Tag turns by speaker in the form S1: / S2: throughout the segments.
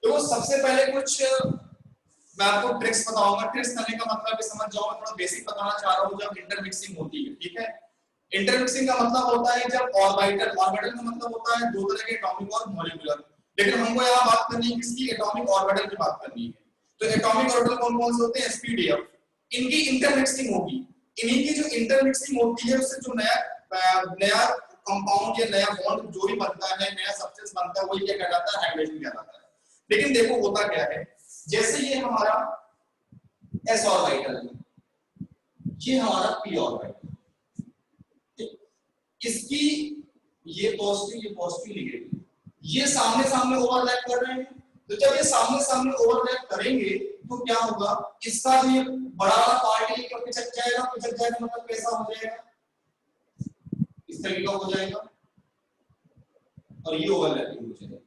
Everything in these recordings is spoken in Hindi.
S1: तो सबसे पहले कुछ मैं आपको ट्रिक्स बताऊंगा। ट्रिक्स करने का मतलब भी समझ जाओ, मैं थोड़ा बेसिक बताना चाह रहा हूँ। जब इंटरमिक्सिंग होती है, ठीक है, इंटरमिक्सिंग का मतलब होता है जब ऑर्बिटल, ऑर्बिटल का मतलब होता है दो तरह के एटॉमिक और मॉलिक्यूलर, लेकिन हमको यहाँ बात करनी है किसकी, एटॉमिक ऑर्बिटल की बात करनी है। तो एटॉमिक ऑर्बिटल कौन कौन से होते हैं, sp-df, इनकी इंटरमिक्सिंग होगी। इन्हीं की जो इंटरमिक्सिंग होती है उससे जो नया कंपाउंड या नया बॉन्ड जो भी बनता है, नया सब्सटेंस बनता है, वही क्या कहलाता है, हाइब्रिडेशन कहलाता है। लेकिन देखो होता क्या है, जैसे ये हमारा s ऑर्बिटल है, ये हमारा p ऑर्बिटल, इसकी ये पॉजिटिव नेगेटिव, ये सामने सामने ओवरलैप कर रहे हैं। तो जब ये सामने सामने ओवरलैप करेंगे तो क्या होगा, इसका जो ये बड़ा वाला पार्ट है ये पिचक जाएगा, पिचक जाएगा मतलब कैसा हो जाएगा, इस तरीके का हो जाएगा, और ये ओवरलैपिंग हो जाएगा।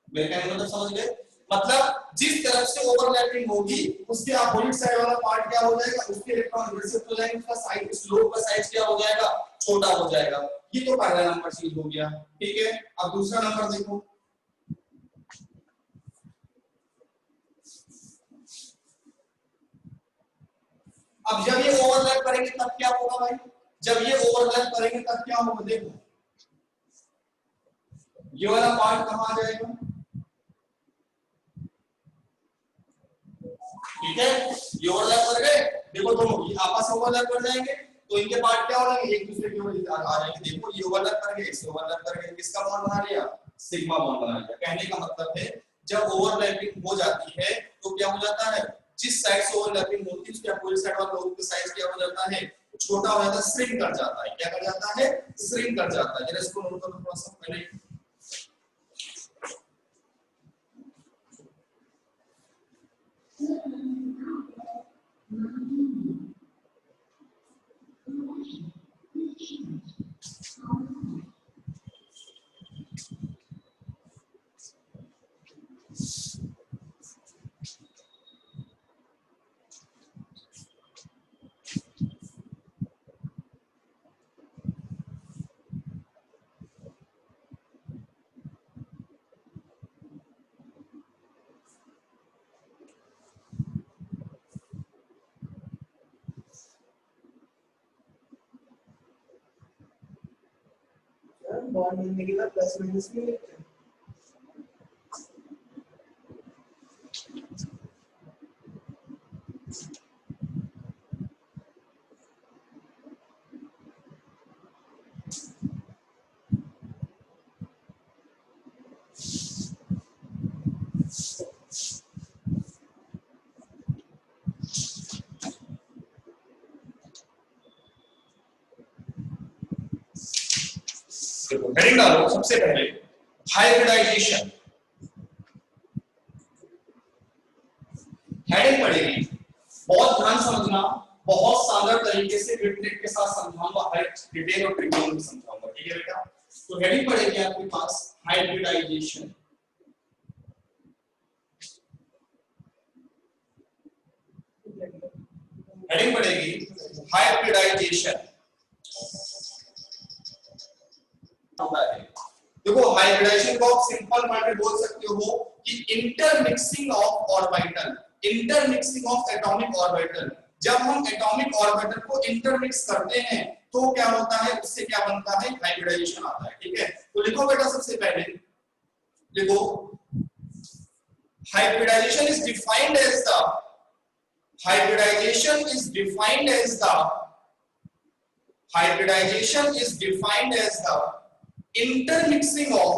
S1: मेरे कहने का मतलब समझ गए, मतलब जिस तरफ से ओवरलैपिंग होगी उसके अपोजिट साइड वाला पार्ट क्या हो जाएगा, उसके इलेक्ट्रॉन रिसीव हो जाएंगे, उसका साइड स्लोप का साइज क्या हो जाएगा, छोटा हो जाएगा। ये तो पहला नंबर चीज हो गया, ठीक है। अब दूसरा नंबर देखो, अब जब ये ओवरलैप करेंगे तब क्या होगा भाई, जब ये ओवरलैप करेंगे तब क्या होगा, देखो ये वाला पार्ट कहां आ जाएगा, ठीक है, ये ओवरलैप कर गए, देखो दोनों ये आपस में ओवरलैप कर जाएंगे तो इनके पार्ट क्या हो जाएंगे, एक दूसरे के ऊपर आ जाएंगे। देखो ये ओवरलैप कर गए, इससे ओवरलैप कर गए, किसका बॉन्ड बना लिया, सिग्मा बॉन्ड बना लिया। कहने का मतलब है जब ओवरलैपिंग हो जाती है तो क्या हो जाता है, जिस साइड से ओवरलैपिंग होती है उसके अपोजिट साइड वाला लोग का साइज क्या हो जाता है, छोटा हो जाता है, श्रिंक कर जाता है। क्या कर जाता है, श्रिंक कर जाता है। जरा इसको नोट करो थोड़ा सा पहले,
S2: बॉन्ड मिलने के बाद प्लस माइनस में लिखते हैं।
S1: देखो हेडिंग डालो सबसे पहले, हाइब्रिडाइजेशन, हेडिंग पड़ेगी, बहुत ध्यान समझना, बहुत शानदार तरीके से ट्रिक के साथ समझाऊंगा, हर डिटेल और ट्रिक में समझाऊंगा, ठीक है बेटा। तो हेडिंग पड़ेगी आपके पास हाइब्रिडाइजेशन, हेडिंग पड़ेगी हाइब्रिडाइजेशन। देखो हाइब्रिडाइजेशन को आप सिंपल वर्ड में बोल सकते हो कि intermixing of orbital, intermixing of atomic orbital. जब हम एटॉमिक ऑर्बिटल को इंटरमिक्स करते हैं तो क्या होता है, उससे क्या बनता है, हाइब्रिडाइजेशन आता है, ठीक है। तो लिखो बेटा सबसे पहले, लिखो hybridization is defined as the, hybridization is defined as the, hybridization is defined as the intermixing of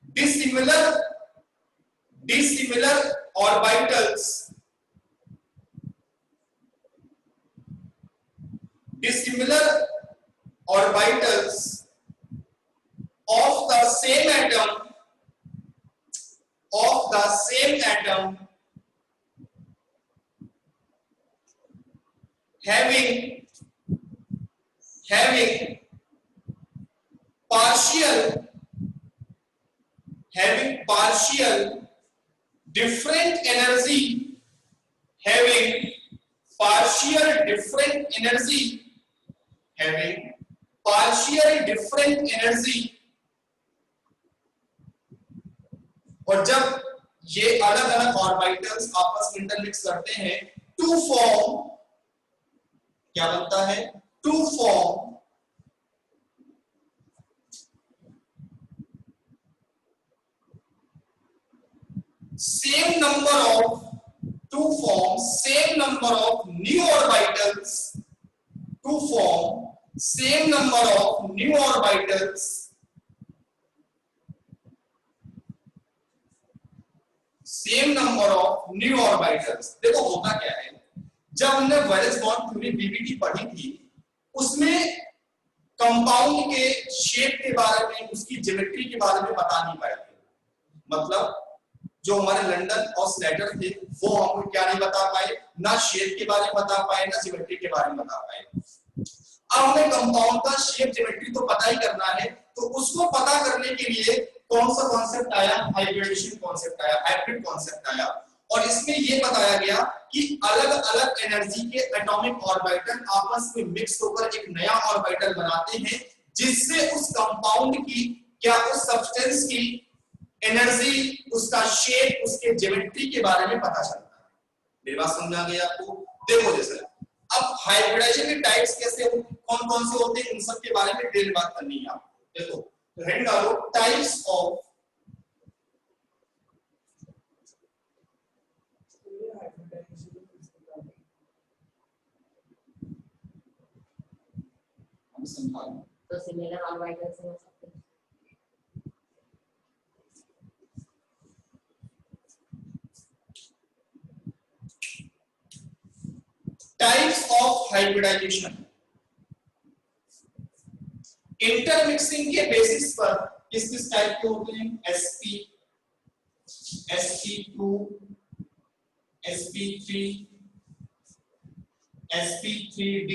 S1: dissimilar orbitals, dissimilar orbitals of the same atom, of the same atom having partial different energy, having partial different energy having partial different energy, और जब ये अलग अलग ऑर्बिटल्स आपस में इंटरमिक्स करते हैं टू फॉर्म, क्या बनता है, to form same number of to form same number of new orbitals, to form same number of new orbitals, same number of new orbitals। देखो होता क्या है, जब हमने वैलेंस बॉन्ड थ्योरी बीबीटी पढ़ी थी उसमें कंपाउंड के शेप के बारे में, उसकी ज्योमेट्री के बारे में बता नहीं पाए थे। मतलब जो हमारे लंदन और स्लेटर थे वो हमको क्या नहीं बता पाए, ना शेप के बारे में बता पाए ना ज्योमेट्री के बारे में बता पाए। अब हमें कंपाउंड का शेप ज्योमेट्री तो पता ही करना है, तो उसको पता करने के लिए कौन सा कॉन्सेप्ट आया, हाइब्रिडेशन कॉन्सेप्ट आया, हाइब्रिड कॉन्सेप्ट आया। और इसमें ये बताया गया कि अलग अलग एनर्जी के एटॉमिक ऑर्बिटल आपस में मिक्स होकर एक नया ऑर्बिटल बनाते हैं, जिससे उस कंपाउंड की क्या उस सब्सटेंस की एनर्जी, उसका शेप, उसके ज्योमेट्री के बारे में पता चलता है। मेरी बात समझ आ गई आपको? देखो जैसे अब हाइब्रिडाइजेशन के टाइप्स कैसे, कौन कौन से होते हैं, इन सब के बारे में डिटेल बात करनी है आपको। देखो तो हेड डालो टाइप्स ऑफ
S3: तो सिमिलर ऑर्बिटल्स हो सकते हैं।
S1: टाइप्स ऑफ हाइब्रिडाइजेशन, इंटरमिक्सिंग के बेसिस पर किस किस टाइप के होते हैं, sp, sp2, sp3, sp3d,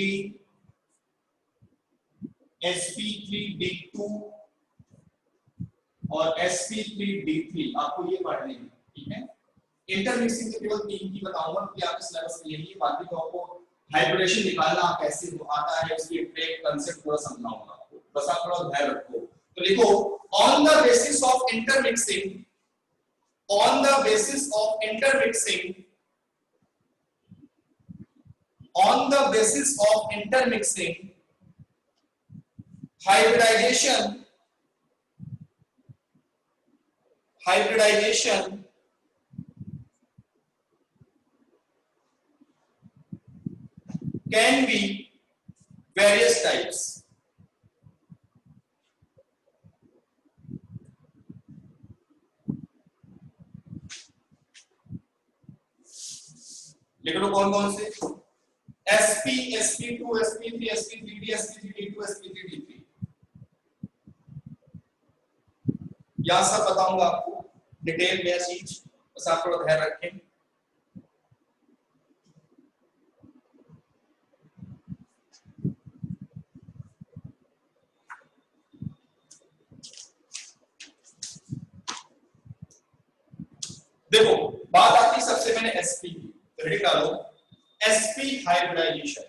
S1: sp3d2 और sp3d3, आपको ये पढ़ने हैं, ठीक है। इंटरमिक्सिंग के केवल 3 की बताऊंगा कि आपके सिलेबस में यही है, बाकी तो आपको हाइब्रिडेशन निकालना कैसे आता है उसकी ट्रेक कांसेप्ट पूरा समझाऊंगा आपको, बस आप थोड़ा ध्यान रखो। तो लिखो on the basis of intermixing, on the basis of intermixing, on the basis of intermixing hybridization can be various types। लिख लो कौन कौन से, sp, sp2, sp3, sp3d, sp3d2, sp3d3, यह सब बताऊंगा आपको डिटेल में चीज, बस आप थोड़ा ध्यान रखें। देखो बात आती है सबसे मैंने sp की, तो हेडिंग डालो sp हाइब्रिडाइजेशन,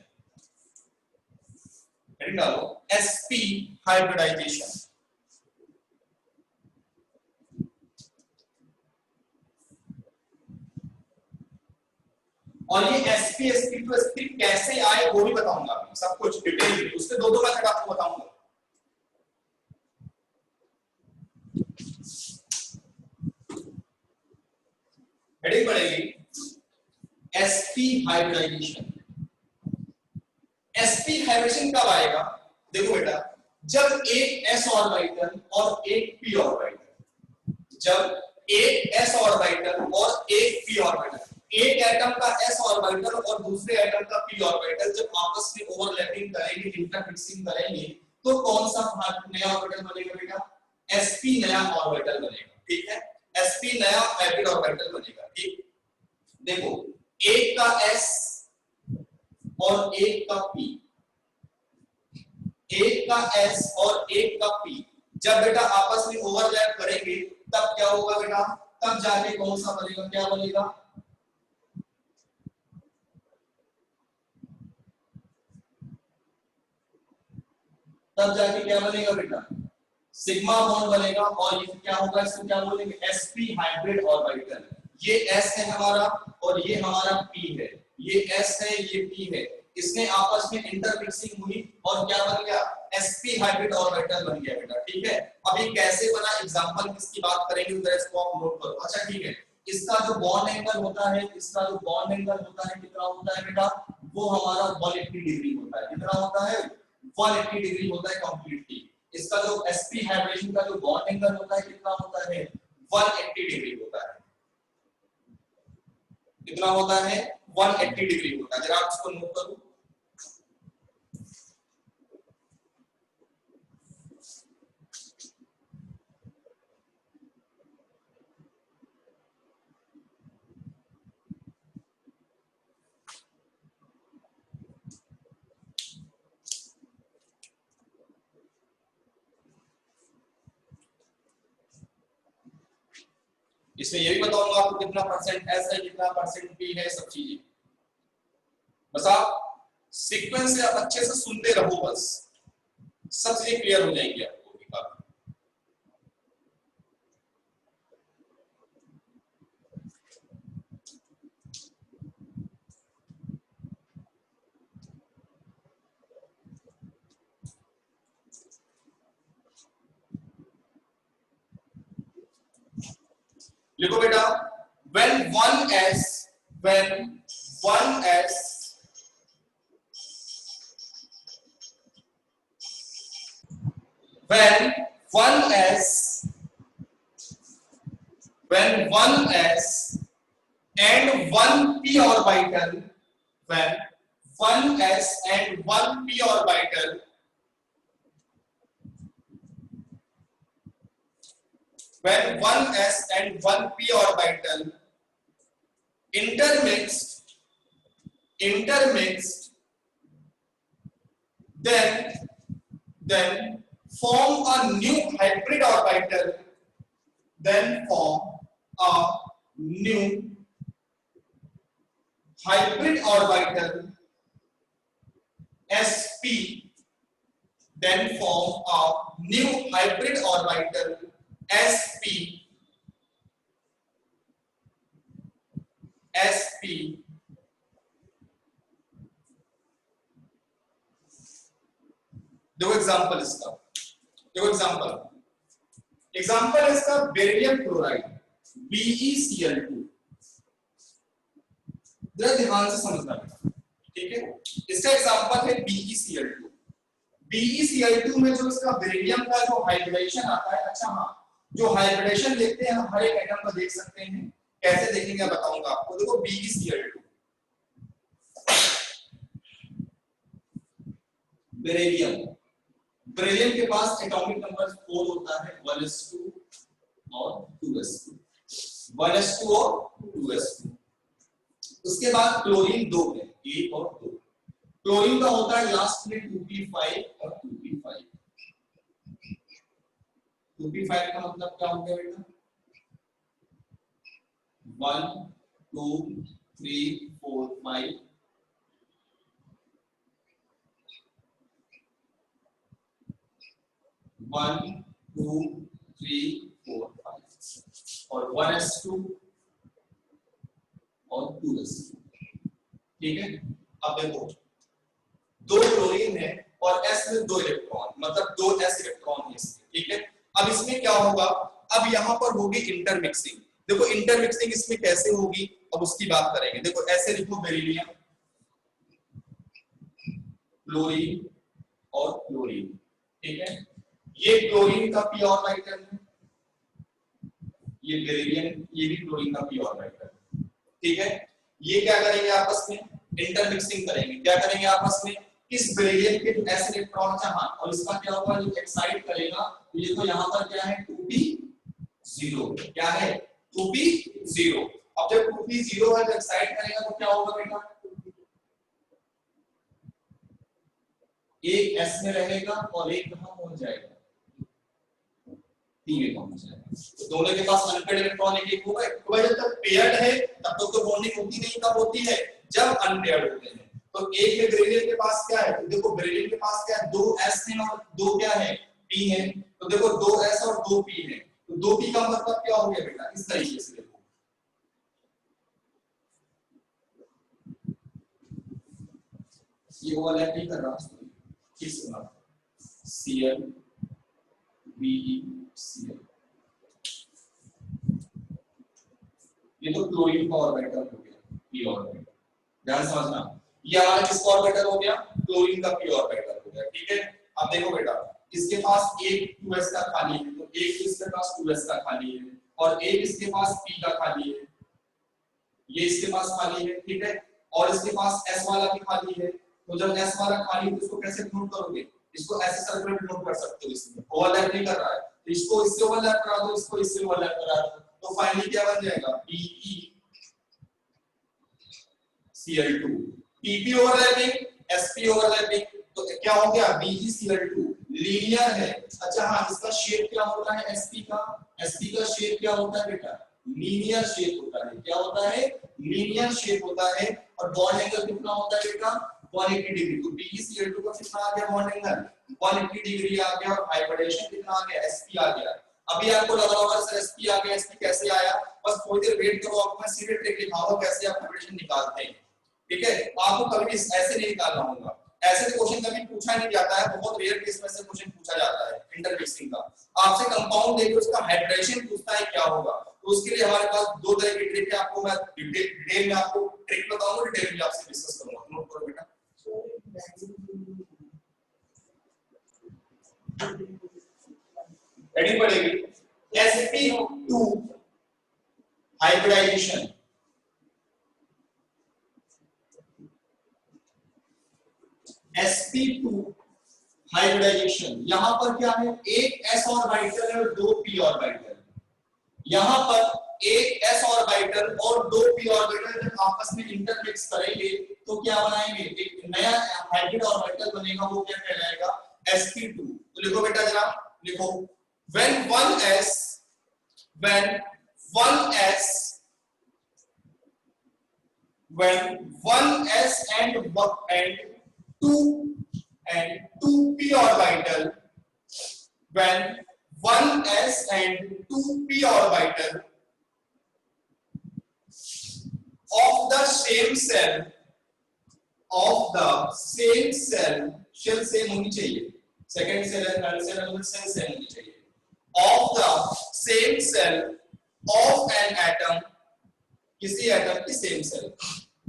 S1: हेडिंग डालो sp हाइब्रिडाइजेशन। और ये sp, sp2, sp3 कैसे आए वो भी बताऊंगा, सब कुछ डिटेल में, उसके दो मेथड आपको बताऊंगा। हेडिंग पड़ेगी sp हाइब्रिडाइजेशन। sp हाइब्रिडेशन कब आएगा, देखो बेटा जब एक s ऑर्बिटल और एक p ऑर्बिटल, जब एक s ऑर्बिटल और एक p ऑर्बिटल, एक एटम का s ऑर्बिटल और दूसरे एटम का p ऑर्बिटल जब आपस में ओवरलैपिंग करेंगे, इंटरमिक्सिंग करेंगे, तो कौन सा नया ऑर्बिटल बनेगा बेटा, sp नया ऑर्बिटल बनेगा, ठीक है। sp नया हाइब्रिड ऑर्बिटल बनेगा, ठीक। देखो एक का s और एक का p, एक का s और एक का p जब बेटा आपस में ओवरलैप करेंगे तब क्या होगा बेटा, तब जाके कौन सा बनेगा, क्या बनेगा, तब जाके क्या बनेगा बेटा, सिग्मा बॉन्ड बनेगा। और ये क्या होगा, इसको क्या बोलेंगे, sp हाइब्रिड ऑर्बिटल। ये s है हमारा और ये हमारा p है, ये s है ये p है, इसने आपस में इंटरमिक्सिंग हुई और क्या बन गया, sp हाइब्रिड ऑर्बिटल बन गया बेटा। ठीक है, अब ये कैसे बना, एग्जांपल किसकी बात करेंगे उधर, इसको आप नोट करो। अच्छा ठीक है, इसका जो बॉन्ड एंगल होता है, इसका जो बॉन्ड एंगल होता है कितना होता है बेटा, वो हमारा 180 डिग्री होता है। कितना होता है, 180 डिग्री होता है कंप्लीटली। इसका जो sp हाइब्रिडेशन का जो बॉन्ड एंगल होता है कितना होता है, 180 डिग्री होता है। कितना होता है, 180 डिग्री होता है। जरा आप इसको नोट करो। इसमें ये भी बताऊंगा आपको कितना परसेंट एस है, कितना परसेंट पी है, सब चीजें। बस आप सीक्वेंस से आप अच्छे से सुनते रहो, बस सब चीजें क्लियर हो जाएंगी आपको। लिखो बेटा, when 1s when 1s when 1s when 1s and 1p orbital, when 1s and 1p orbital when 1s and 1p orbital intermixed, then form a new hybrid orbital, then form a new hybrid orbital sp, then form a new hybrid orbital sp दो एग्जांपल इसका, देखो एग्जांपल इसका बेरिलियम क्लोराइड BeCl2। जरा ध्यान से समझना, ठीक है। इसका एग्जांपल है BeCl2। BeCl2 में जो इसका बेरिलियम का जो हाइब्रिडेशन आता है, अच्छा हाँ, जो हाइब्रिडेशन देखते हैं हर एक एटम को देख सकते हैं, कैसे देखेंगे बताऊंगा आपको। देखो BeCl2 बेरिलियम के पास एटॉमिक नंबर 4 होता है, 1s2 और 2s2, 1s2 और 2s2। उसके बाद क्लोरीन 2 है, 1 और 2। क्लोरीन का होता है लास्ट में 2p5 और 2p5। 2p5 का मतलब क्या हो गया बेटा, 1 2 3 4 5 1 2 3 4 5 और 1s2 और 2s2। ठीक है, अब देखो 2 क्लोरीन है और s में 2 इलेक्ट्रॉन, मतलब 2 s इलेक्ट्रॉन है इसमें। ठीक है, अब इसमें क्या होगा, अब यहां पर होगी इंटरमिक्सिंग। देखो इंटरमिक्सिंग इसमें कैसे होगी, अब उसकी बात करेंगे। देखो ऐसे लिखो, बेरिलियम, क्लोरीन और क्लोरीन। ठीक है, ये क्लोरीन का p ऑर्बिटल है, ये बेरिलियम, ये भी क्लोरीन का p ऑर्बिटल। ठीक है, ये क्या करेंगे आपस में, इंटरमिक्सिंग करेंगे। क्या करेंगे आपस में, इस बेरिलियम के s इलेक्ट्रॉन चाहा और इसका क्या होगा, जो एक्साइट करेगा, तो ये तो यहां पर क्या है 2p0, क्या है 2p0। अब जब 2p0 है तो एक्साइट करेगा तो क्या होगा बेटा, एक s में रहेगा और एक कहां पहुंच जाएगा, p में पहुंच जाएगा। तो दोनों के पास अनपेयर्ड इलेक्ट्रॉन एक होगा। तो जब तक पेयर्ड है तब तक तो बॉन्डिंग होती नहीं, कब होती है, जब अनपेयर्ड होते हैं। तो एक में बेरिलियम के पास क्या है, तो देखो बेरिलियम के पास क्या है, 2s है और 2 क्या है, p है। तो देखो 2s और 2p है, तो 2p का मतलब क्या हो गया बेटा, इस तरीके से देखो, ये ओवरलैप नहीं कर रहा, ठीक सुना, Cl BeCl, ये तो क्लोरीन का ऑर्बिटल हो गया, p ऑर्बिटल, ध्यान समझना, ये हमारा किसका ऑर्बिटल हो गया, क्लोरीन का p ऑर्बिटल हो गया, ठीक है। अब देखो बेटा, इसके पास एक 2s का खाली है, तो एक इसके पास 2s का खाली है, और एक इसके पास p का खाली है, ये इसके पास खाली है, ठीक है, और इसके पास s वाला भी खाली है। तो जब s वाला खाली है तो इसको कैसे नोट करोगे, इसको ऐसे सर्कुलर नोट कर सकते हो, इसमें ओवरलैप नहीं कर रहा है, तो इसको इससे ओवरलैप करा दो, इसको इससे ओवरलैप करा दो, तो फाइनली क्या बन जाएगा, BeCl2, PP overlapping, sp overlapping, तो क्या हो गया, BeCl2 लीनियर है। अच्छा हाँ, इसका शेप क्या होता है, sp का शेप क्या होता है बेटा, लीनियर शेप होता है, क्या होता है, लीनियर शेप होता है, और बॉन्ड एंगल कितना होता है बेटा, 180 डिग्री। तो BeCl2 का कितना आ गया बॉन्ड एंगल, 180 डिग्री आ गया, और हाइब्रिडेशन कितना आ गया, sp आ गया। अभी आपको लग रहा होगा सर sp आ गया, sp कैसे आया, बस थोड़ी देर वेट करो, आपको मैं सीधे ट्रिक दिखाऊंगा कैसे आप हाइब्रिडेशन निकालते हैं, ठीक है। आपको कभी भी ऐसे नहीं निकालना होगा, ऐसे तो क्वेश्चन कभी पूछा नहीं जाता है, बहुत रेयर केस में से क्वेश्चन पूछा जाता है इंटरमिक्सिंग का, आपसे कंपाउंड देके उसका हाइड्रेशन पूछता है क्या होगा, तो उसके लिए हमारे पास दो तरह की ट्रिक है, आपको मैं डिटेल में आपको ट्रिक बताऊंगा, डिटेल में आपसे डिस्कस करूंगा, नोट करो बेटा। हेडिंग पड़ेगी sp2 हाइब्रिडाइजेशन, sp2 हाइब्रिडाइजेशन, यहां पर क्या है, एक s ऑर्बिटल है और 2 p ऑर्बिटल, यहां पर एक s ऑर्बिटल और 2 p ऑर्बिटल जब आपस में इंटरमिक्स करेंगे तो क्या बनाएंगे, एक नया हाइब्रिड ऑर्बिटल बनेगा, वो क्या कहलाएगा, sp2। तो लिखो बेटा जरा, लिखो, when 1s when 1s and 2p orbital, when 1s and 2p orbital of the same cell, shell same होनी चाहिए, सेकंड सेल है, थर्ड सेल है, सेल सेम होनी चाहिए, of the same cell of an atom, किसी एटम की same shell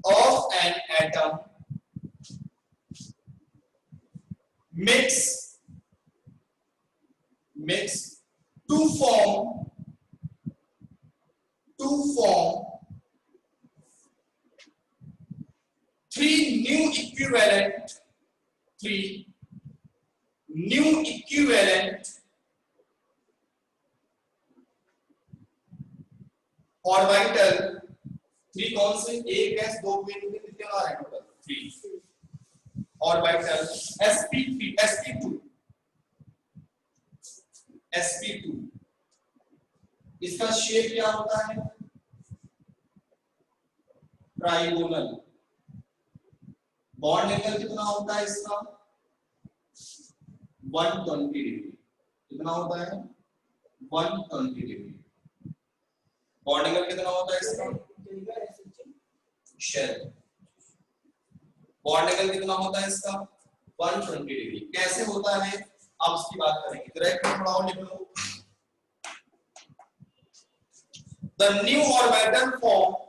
S1: of an atom mix to form three new equivalent orbital, three कौन से, एक s दो p कितने आ रहे हैं टोटल, 3 ऑर्बिटल sp2, इसका शेप क्या होता है, ट्राइगोनल, बॉन्ड एंगल कितना होता है इसका, 120 डिग्री, कितना होता है, 120 डिग्री, बॉन्ड एंगल कितना होता है इसका, शेल, बॉन्ड एंगल कितना होता है इसका, 120 डिग्री। कैसे होता है अब उसकी बात करेंगे, डायरेक्ट थोड़ा और लिख लो, the new orbital form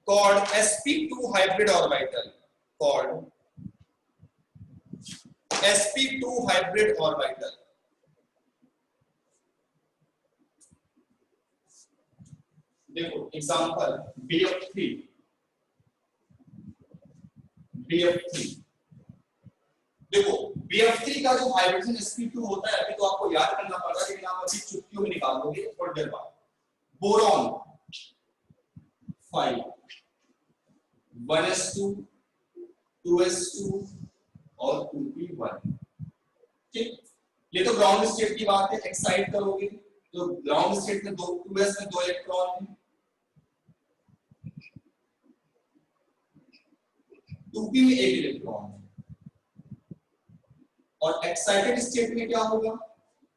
S1: called sp2 hybrid orbital, देखो एग्जांपल BF3, देखो BF3 का जो हाइड्रोजन sp2 होता है, अभी तो आपको याद करना पड़ेगा, लेकिन आप अभी चुटकियों में निकाल दोगे थोड़ी देर बाद। बोरॉन 5 1s2 2s2 और 2p1। ठीक, ये तो ग्राउंड स्टेट की बात है। एक्साइट करोगे तो ग्राउंड स्टेट में 2s में 2 इलेक्ट्रॉन है, 2p में 1 इलेक्ट्रॉन है। और एक्साइटेड स्टेट में क्या होगा,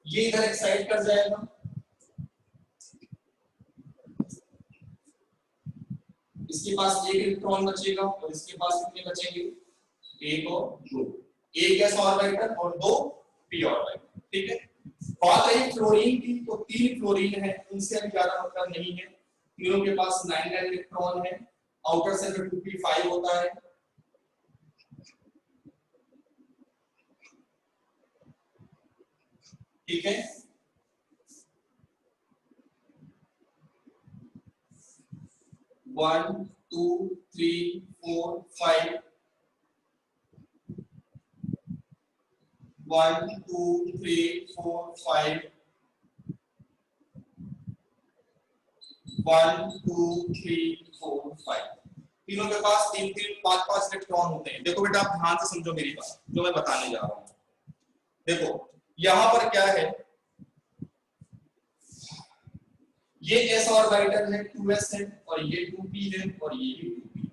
S1: ये इधर एक्साइट कर जाएगा, इसके पास 1 इलेक्ट्रॉन बचेगा और इसके पास कितने बचेंगे, 1 और 2, 1 s ऑर्बिटल और 2 p ऑर्बिटल। ठीक है, बात रही फ्लोरीन की, तो 3 फ्लोरीन है, उनसे अभी ज्यादा मतलब नहीं है। तीनों के पास 9 इलेक्ट्रॉन है, आउटर से 2p5 होता है। ठीक है, one two three four five, 1 2 3 4 5, 1 2 3 4 5। तीनों के पास 3 3 5 5 इलेक्ट्रॉन होते हैं। देखो बेटा, आप ध्यान से समझो मेरी बात जो मैं बताने जा रहा हूं। देखो यहां पर क्या है, ये s ऑर्बिटल है, 2s है, और ये 2p है, और ये भी 2p है।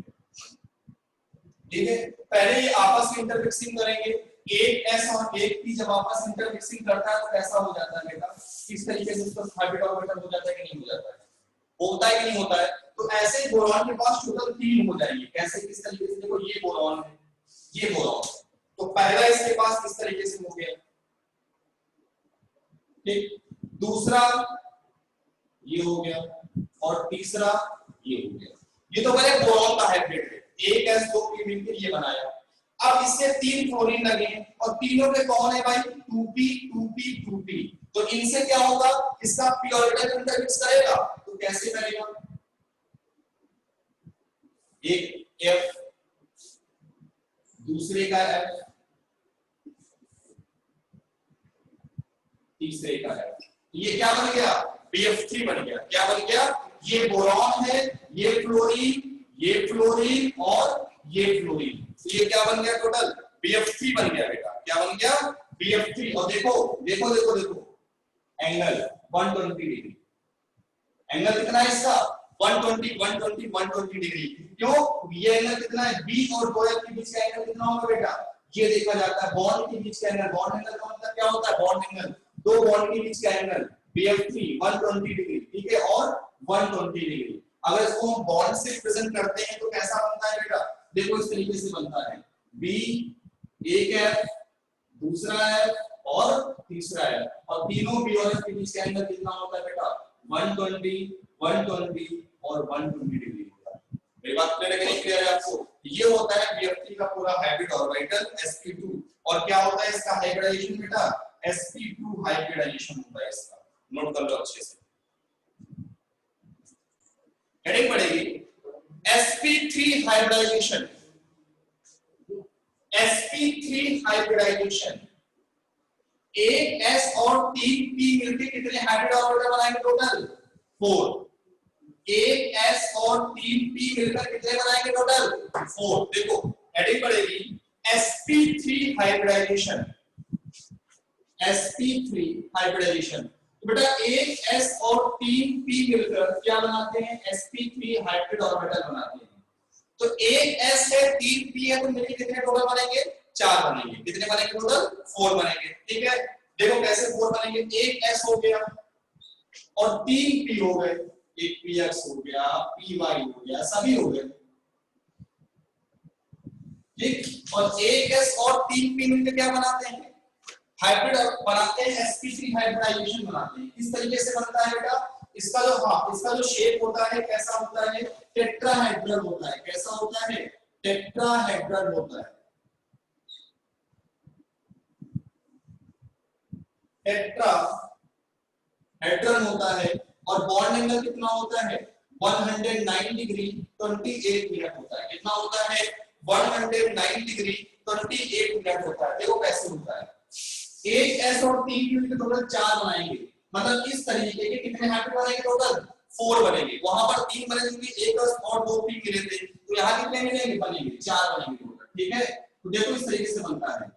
S1: ठीक है, पहले ये आपस में इंटरमिक्सिंग करेंगे। एक s और एक p जब आपस में इंटरमिक्सिंग करता है तो कैसा हो जाता है बेटा, किस तरीके से इसका हाइब्रिड ऑर्बिटल हो जाता है कि नहीं हो जाता है, होता है कि नहीं होता है। तो ऐसे ही बोरॉन के पास टोटल 3 हो जाएंगे। कैसे, किस तरीके से, देखो ये बोरॉन है, ये बोरॉन है, तो पहला इसके पास किस तरीके से हो गया, ठीक, दूसरा ये हो गया, और तीसरा ये हो गया। ये तो मेरे बोरॉन का हाइब्रिड है, एक s 2p मिलकर ये बनाया। अब इससे 3 फ्लोरीन लगे और तीनों के कौन है भाई, 2p 2p 2p। तो इनसे क्या होगा, इसका p ऑर्बिटल इंटरमिक्स करेगा, तो कैसे करेगा, एक f दूसरे का f तीसरे का f, ये क्या बन गया, BF3 बन गया। क्या बन गया, ये बोरॉन है, ये फ्लोरीन, ये फ्लोरीन और ये फ्लोरीन, तो ये क्या बन गया, टोटल BF3 बन गया बेटा। क्या बन गया, BF3। और देखो देखो देखो देखो, एंगल 120 डिग्री, एंगल कितना है इसका, 120 120 120 डिग्री। क्यों, ये एंगल कितना है, B और 2F के बीच का एंगल कितना होगा बेटा, ये देखा जाता है बॉन्ड के बीच का एंगल। बॉन्ड एंगल का मतलब क्या होता है, बॉन्ड एंगल, दो बॉन्ड के बीच का एंगल, BF3 120 डिग्री। ठीक है, और 120 डिग्री। अगर इसको हम बॉन्ड से रिप्रेजेंट करते हैं तो कैसा बनता है बेटा, देखो इस तरीके से बनता है, B एक F, दूसरा F और तीसरा F, और तीनों B और F के बीच का एंगल कितना होता है बेटा, 120 120 और 120 डिग्री होता है। मेरी बात क्लियर है कि नहीं क्लियर है आपको, ये होता है BF3 का पूरा हाइब्रिड ऑर्बिटल sp2। और क्या होता है इसका हाइब्रिडाइजेशन बेटा, sp2 हाइब्रिडाइजेशन होता है इसका, नोट कर लो अच्छे से, हेडिंग पड़ेगी sp3 हाइब्रिडाइजेशन। sp3 हाइब्रिडाइजेशन, एक s और 3 p मिलकर कितने हाइब्रिड ऑर्बिटल बनाएंगे, टोटल 4। एक s और 3 p मिलकर कितने बनाएंगे, टोटल 4। देखो हेडिंग पड़ेगी sp3 हाइब्रिडाइजेशन, sp3 हाइब्रिडाइजेशन। तो बेटा एक s और 3 p मिलकर क्या बनाते हैं, sp3 हाइब्रिड ऑर्बिटल बनाते हैं। तो एक s है, 3 p है, तो मिलकर कितने टोटल बनेंगे, 4 बनेंगे। कितने बनेंगे टोटल, 4 बनेंगे। ठीक है, देखो कैसे 4 बनेंगे, एक s हो गया और 3 p हो गए, एक px हो गया, py हो गया, सभी हो गए। ठीक, और एक s और 3 p मिलकर क्या बनाते हैं, हाइब्रिड बनाते हैं, sp3 हाइब्रिडाइजेशन बनाते हैं। किस तरीके से बनता है बेटा, इसका जो, हाँ, इसका जो शेप होता है कैसा होता है, टेट्राहेड्रल होता है। कैसा होता है, टेट्राहेड्रल होता है, टेट्राहेड्रल होता है। और बॉन्ड एंगल कितना होता है, 109 डिग्री 28 मिनट होता है। कितना होता है, 109 डिग्री 28 मिनट होता है। देखो कैसे होता है, एक s और 3 के टोटल 4 बनाएंगे, मतलब इस तरीके के कितने हाइब्रिड बनेंगे, टोटल 4 बनेंगे, वहां पर 3 बने क्योंकि एक और 2 पी मिले थे, तो यहाँ कितने मिलेंगे, बनेंगे 4 बनेंगे टोटल। ठीक है, तो देखो इस तरीके से बनता है।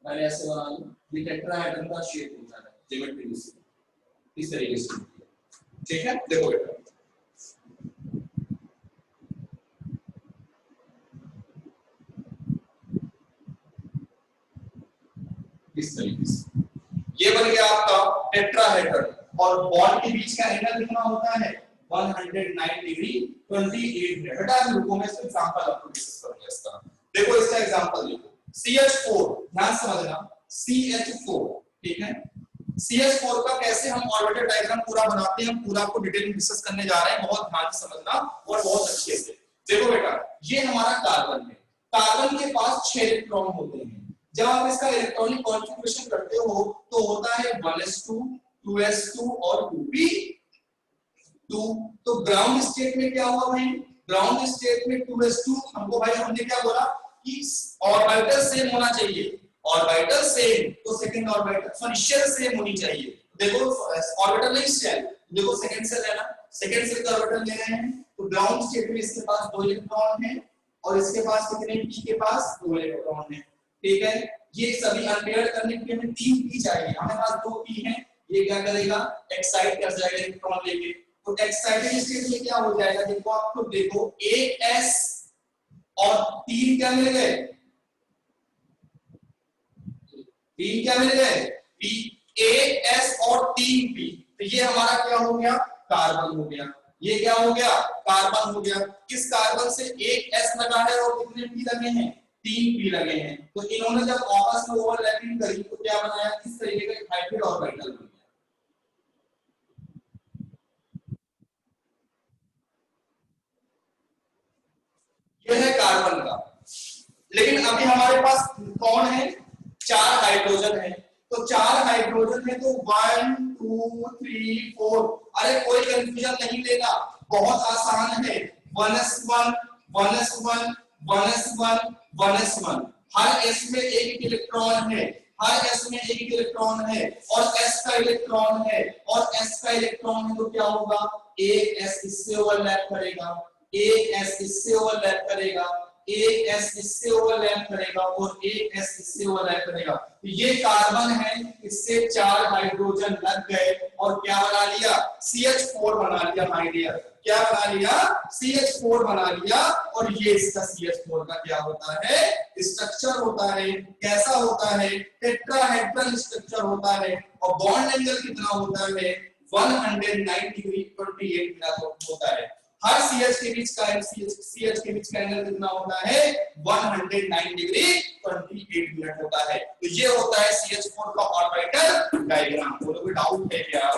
S1: मैंने ऐसे बना लिया, ये टेट्राहेड्रन का शेप होता है ज्योमेट्री से इस तरीके से। ठीक है, देखो बेटा इस तरीके से ये बन गया आपका टेट्राहेड्रन, और बॉल के बीच का एंगल कितना होता है, 109 डिग्री 28 मिनट। बेटा रुको मैं इसका एग्जांपल आपको डिस्कस करूंगा इसका। देखो इसका एग्जांपल देखो, CH4, ध्यान समझना, CH4, ठीक है, CH4 का कैसे हम ऑर्बिटल डायग्राम पूरा बनाते हैं, हम पूरा आपको डिटेल में डिस्कस करने जा रहे हैं, बहुत ध्यान से समझना और बहुत अच्छे से। देखो बेटा ये हमारा कार्बन है, कार्बन के पास 6 इलेक्ट्रॉन होते हैं। जब आप इसका इलेक्ट्रॉनिक कॉन्फ़िगरेशन करते हो तो होता है 1s2 2s2 और 2p2। तो ग्राउंड स्टेट में क्या हुआ भाई, ग्राउंड स्टेट में 2s2 हमको भाई हमने क्या बोला कि ऑर्बिटल सेम होना चाहिए, ऑर्बिटल सेम, तो second orbital sorry shell same होनी चाहिए। देखो ऑर्बिटल नहीं शेल, देखो सेकंड शेल है ना, सेकंड शेल का ऑर्बिटल ले रहे हैं, तो ग्राउंड स्टेट में इसके पास 2 इलेक्ट्रॉन है और इसके पास कितने, p के पास 2 इलेक्ट्रॉन है। ठीक है, ये सभी अनपेयर्ड करने के लिए हमें 3 p चाहिए, हमारे पास 2 p है, ये क्या करेगा, एक्साइट कर जाएगा इलेक्ट्रॉन लेके, तो एक्साइटेड स्टेट में क्या हो जाएगा, देखो आप खुद देखो, 1s और 3 क्या मिल गए, 3 क्या मिल गए, p, as और 3p, तो ये हमारा क्या हो गया, कार्बन हो गया। ये क्या हो गया, कार्बन हो गया। किस कार्बन से 1s लगा है और कितने p लगे हैं, 3p लगे हैं। तो इन्होंने जब आपस में ओवरलैपिंग करी तो क्या बनाया, इस तरीके का हाइब्रिड ऑर्बिटल बन गया। यह है कार्बन का, लेकिन अभी हमारे पास कौन है, 4 हाइड्रोजन है, तो 4 हाइड्रोजन में तो 1 2 3 4, अरे कोई कंफ्यूजन नहीं लेना, बहुत आसान है, 1s1 1s1 1s1 1s1, हर s में एक इलेक्ट्रॉन है, हर s में एक इलेक्ट्रॉन है और s का इलेक्ट्रॉन है और s का इलेक्ट्रॉन है, तो क्या होगा, एक s इससे ओवरलैप करेगा, एक s इससे ओवरलैप करेगा, एक s इससे ओवरलैप करेगा और एक s इससे ओवरलैप करेगा। तो ये कार्बन है, इससे 4 हाइड्रोजन लग गए और क्या बना लिया, CH4 बना लिया माय डियर, क्या बना लिया, CH4 बना लिया। और ये इसका CH4 का क्या होता है, स्ट्रक्चर होता है, कैसा होता है, टेट्राहेड्रल स्ट्रक्चर होता है, और बॉन्ड एंगल कितना होता है, 109 डिग्री 28 मिनट होता है। हर CH के बीच का एंगल कितना होता है, 109 डिग्री 28 मिनट होता है। तो ये होता है CH4 का ऑर्बिटल डायग्राम। कोई डाउट है क्या?